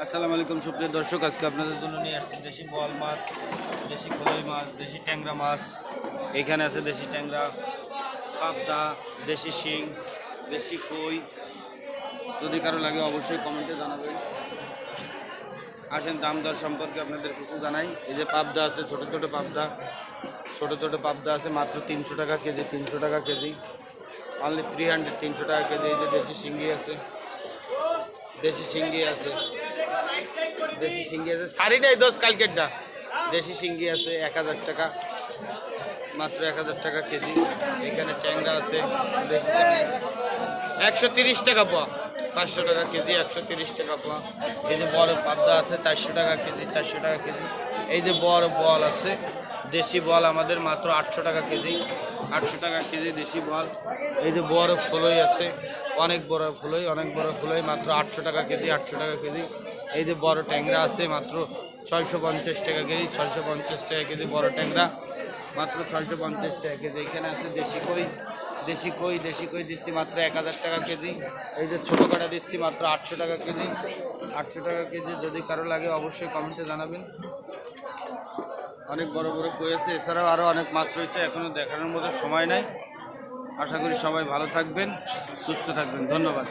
আসসালামু আলাইকুম সুপ্রিয় দর্শক, আজকে আপনাদের জন্য নিয়ে আসছি দেশি বোয়াল মাছ, দেশি কলই মাছ, দেশি ট্যাংরা মাছ। এখানে আছে দেশি ট্যাংরা, পাবদা, দেশি শিং, দেশি কই। যদি কারো লাগে অবশ্যই কমেন্টে জানাবেন। আসেন দাম দর সম্পর্কে আপনাদের কিছু জানাই। এই যে পাবদা আছে, ছোট ছোট পাবদা, আছে মাত্র 300 টাকা কেজি, 300 টাকা কেজি, অনলি 300, 300 টাকা কেজি। এই যে দেশি শিঙ্গি আছে, দেশি শিঙ্গি আছে, দেশি শিঙ্গি আছে, শাড়িটাই 10 কালকেরটা। দেশি শিঙ্গি আছে 1000 টাকা, মাত্র 1000 টাকা কেজি। এখানে ট্যাংরা আছে দেশি 130 টাকা পোয়া, 500 টাকা কেজি, 130 টাকা পোয়া। এই যে বড় পাবদা আছে 400 টাকা কেজি, 400 টাকা কেজি। এই যে বড় বল আছে, দেশি বল আমাদের মাত্র 800 টাকা কেজি, 800 টাকা কেজি দেশি বল। এই যে বড় ফলই আছে, অনেক বড় ফলই মাত্র 800 টাকা কেজি, 800 টাকা কেজি। এই যে বড় ট্যাংরা আছে মাত্র 650 টাকা কেজি, 650 টাকা কেজি বড় ট্যাংরা, মাত্র 650 টাকা কেজি। এখানে আছে দেশি কই, দেশি কই দিচ্ছি মাত্র 1000 টাকা কেজি। এই যে ছোটো কাটা দিচ্ছি মাত্র 800 টাকা কেজি, 800 টাকা কেজি। যদি কারো লাগে অবশ্যই কমেন্টে জানাবেন। অনেক বড় বড় কই আছে, এছাড়াও আরও অনেক মাছ রয়েছে, এখনও দেখানোর মতো সময় নাই। আশা করি সবাই ভালো থাকবেন, সুস্থ থাকবেন। ধন্যবাদ।